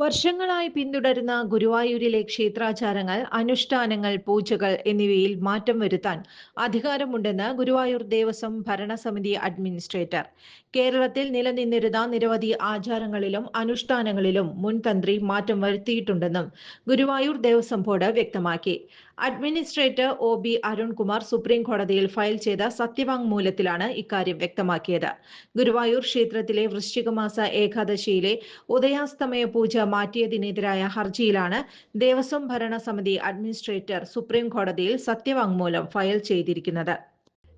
വർഷങ്ങളായി പിന്തുടരുന്ന ഗുരുവായൂരിലെ ക്ഷേത്രാചാരങ്ങൾ, അനുഷ്ഠാനങ്ങൾ, പൂജകൾ എന്നിവയിൽ മാറ്റം വരുത്താൻ അധികാരമുണ്ടെന്ന് ഗുരുവായൂർ ദേവസ്വം ഭരണസമിതി അഡ്മിനിസ്ട്രേറ്റർ. കേരളത്തിൽ നിലനിന്നിരുന്ന നിരവധി ആചാരങ്ങളിലും അനുഷ്ഠാനങ്ങളിലും മുൻ തന്ത്രി മാറ്റം വരുത്തിയിട്ടുണ്ടെന്നും ഗുരുവായൂർ ദേവസ്വം ബോർഡ് വ്യക്തമാക്കി. അഡ്മിനിസ്ട്രേറ്റർ ഒ.ബി. അരുൺകുമാർ സുപ്രീം കോടതിയിൽ ഫയൽ ചെയ്ത സത്യവാങ്മൂലത്തിലാണ് ഇക്കാര്യം വ്യക്തമാക്കിയത്. ഗുരുവായൂർ ക്ഷേത്രത്തിലെ വൃശ്ചികമാസ ഏകാദശിയിലെ ഉദയാസ്തമയ പൂജ മാറ്റിയതിനെതിരായ ഹർജിയിലാണ് ദേവസ്വം ഭരണസമിതി അഡ്മിനിസ്ട്രേറ്റർ സുപ്രീം കോടതിയിൽ സത്യവാങ്മൂലം ഫയൽ ചെയ്തിരിക്കുന്നത്.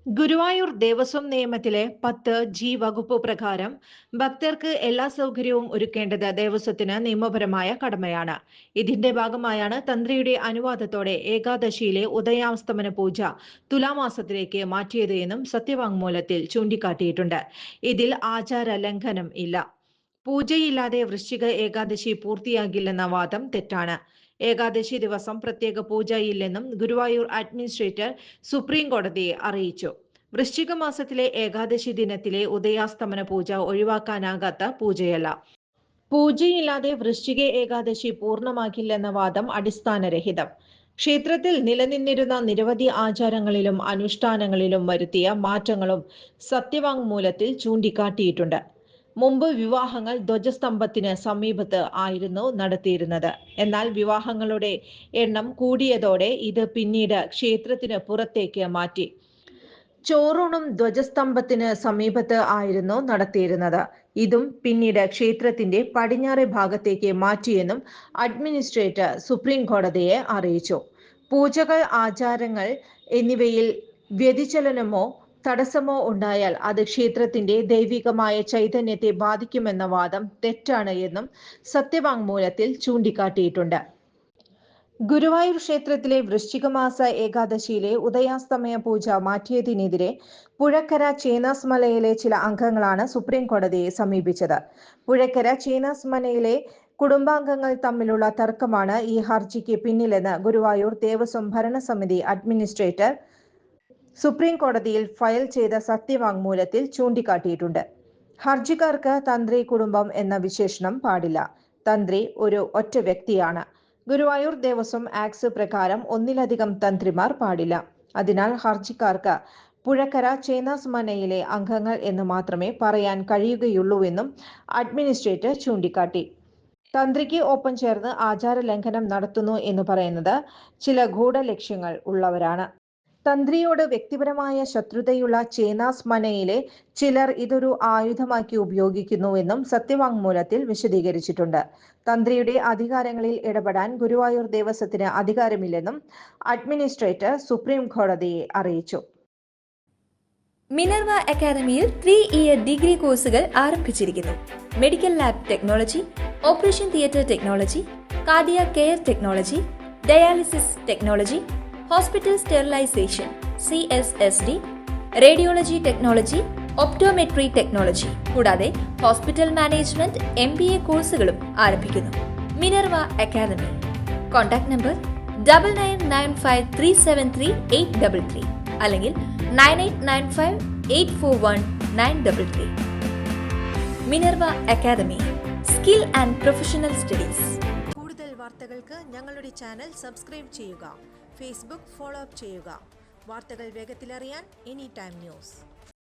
ഗുരുവായൂർ ദേവസ്വം നിയമത്തിലെ 10G വകുപ്പ് പ്രകാരം ഭക്തർക്ക് എല്ലാ സൗകര്യവും ഒരുക്കേണ്ടത് ദേവസ്വത്തിന് നിയമപരമായ കടമയാണ്. ഇതിന്റെ ഭാഗമായാണ് തന്ത്രിയുടെ അനുവാദത്തോടെ ഏകാദശിയിലെ ഉദയാസ്തമന പൂജ തുലാമാസത്തിലേക്ക് മാറ്റിയത് എന്നും സത്യവാങ്മൂലത്തിൽ ചൂണ്ടിക്കാട്ടിയിട്ടുണ്ട്. ഇതിൽ ആചാര ലംഘനം ഇല്ല. പൂജയില്ലാതെ വൃശ്ചിക ഏകാദശി പൂർത്തിയാകില്ലെന്ന വാദം തെറ്റാണ്. ഏകാദശി ദിവസം പ്രത്യേക പൂജ ഇല്ലെന്നും ഗുരുവായൂർ അഡ്മിനിസ്ട്രേറ്റർ സുപ്രീം കോടതിയെ അറിയിച്ചു. വൃശ്ചിക മാസത്തിലെ ഏകാദശി ദിനത്തിലെ ഉദയാസ്തമന പൂജ ഒഴിവാക്കാനാകാത്ത പൂജയല്ല. പൂജയില്ലാതെ വൃശ്ചിക ഏകാദശി പൂർണ്ണമാകില്ലെന്ന വാദം അടിസ്ഥാനരഹിതം. ക്ഷേത്രത്തിൽ നിലനിന്നിരുന്ന നിരവധി ആചാരങ്ങളിലും അനുഷ്ഠാനങ്ങളിലും വരുത്തിയ മാറ്റങ്ങളും സത്യവാങ്മൂലത്തിൽ ചൂണ്ടിക്കാട്ടിയിട്ടുണ്ട്. മുമ്പ് വിവാഹങ്ങൾ ധ്വജസ്തംഭത്തിന് സമീപത്ത് ആയിരുന്നു നടത്തിയിരുന്നത്. എന്നാൽ വിവാഹങ്ങളുടെ എണ്ണം കൂടിയതോടെ ഇത് പിന്നീട് ക്ഷേത്രത്തിന് പുറത്തേക്ക് മാറ്റി. ചോറൂണും ധ്വജസ്തംഭത്തിന് സമീപത്ത് ആയിരുന്നു നടത്തിയിരുന്നത്. ഇതും പിന്നീട് ക്ഷേത്രത്തിന്റെ പടിഞ്ഞാറെ ഭാഗത്തേക്ക് മാറ്റിയെന്നും അഡ്മിനിസ്ട്രേറ്റർ സുപ്രീം കോടതിയെ അറിയിച്ചു. പൂജകൾ, ആചാരങ്ങൾ എന്നിവയിൽ വ്യതിചലനമോ തടസ്സമോ ഉണ്ടായാൽ അത് ക്ഷേത്രത്തിന്റെ ദൈവികമായ ചൈതന്യത്തെ ബാധിക്കുമെന്ന വാദം തെറ്റാണ് എന്നും സത്യവാങ്മൂലത്തിൽ ചൂണ്ടിക്കാട്ടിയിട്ടുണ്ട്. ഗുരുവായൂർ ക്ഷേത്രത്തിലെ വൃശ്ചികമാസ ഏകാദശിയിലെ ഉദയാസ്തമയ പൂജ മാറ്റിയതിനെതിരെ പുഴക്കര ചേനാസ് മലയിലെ ചില അംഗങ്ങളാണ് സുപ്രീം കോടതിയെ സമീപിച്ചത്. പുഴക്കര ചേനാസ് മലയിലെ കുടുംബാംഗങ്ങൾ തമ്മിലുള്ള തർക്കമാണ് ഈ ഹർജിക്ക് പിന്നിലെന്ന് ഗുരുവായൂർ ദേവസ്വം ഭരണസമിതി അഡ്മിനിസ്ട്രേറ്റർ സുപ്രീം കോടതിയിൽ ഫയൽ ചെയ്ത സത്യവാങ്മൂലത്തിൽ ചൂണ്ടിക്കാട്ടിയിട്ടുണ്ട്. ഹർജിക്കാർക്ക് തന്ത്രി കുടുംബം എന്ന വിശേഷണം പാടില്ല. തന്ത്രി ഒരു ഒറ്റ വ്യക്തിയാണ്. ഗുരുവായൂർ ദേവസ്വം ആക്ട് പ്രകാരം ഒന്നിലധികം തന്ത്രിമാർ പാടില്ല. അതിനാൽ ഹർജിക്കാർക്ക് പുഴക്കര ചേനാസ് മനയിലെ അംഗങ്ങൾ എന്ന് മാത്രമേ പറയാൻ കഴിയുകയുള്ളൂവെന്നും അഡ്മിനിസ്ട്രേറ്റർ ചൂണ്ടിക്കാട്ടി. തന്ത്രിക്ക് ഒപ്പം ചേർന്ന് ആചാര ലംഘനം നടത്തുന്നു എന്ന് പറയുന്നത് ചില ഗൂഢലക്ഷ്യങ്ങൾ ഉള്ളവരാണ്. തന്ത്രിയോട് വ്യക്തിപരമായ ശത്രുതയുള്ള ചേനാസ് മനയിലെ ചിലർ ഇതൊരു ആയുധമാക്കി ഉപയോഗിക്കുന്നുവെന്നും സത്യവാങ്മൂലത്തിൽ വിശദീകരിച്ചിട്ടുണ്ട്. തന്ത്രിയുടെ അധികാരങ്ങളിൽ ഇടപെടാൻ ഗുരുവായൂർ ദേവസ്വത്തിന് അധികാരമില്ലെന്നും അഡ്മിനിസ്ട്രേറ്റർ സുപ്രീം കോടതിയെ അറിയിച്ചു. മിനർവ അക്കാദമിയിൽ 3-ഇയർ ഡിഗ്രി കോഴ്സുകൾ ആരംഭിച്ചിരിക്കുന്നു. Medical lab technology, operation theatre technology, cardiac care technology, dialysis technology, hospital sterilisation CSSD, radiology technology, optometry technology കൂടാതെ ഹോസ്പിറ്റൽ മാനേജ്മെന്റ് MBA കോഴ്സുകളും ആരംഭിക്കുന്നു. Minerva academy. കോൺടാക്ട് നമ്പർ 9995373833 അല്ലെങ്കിൽ 9895841933. Minerva academy, skill and professional studies. കൂടുതൽ വാർത്തകൾക്ക് ഞങ്ങളുടെ channel subscribe ചെയ്യുക. Facebook follow up ചെയ്യുക. വാർത്തകൾ വേഗത്തിലറിയാൻ എനി ടൈം ന്യൂസ്.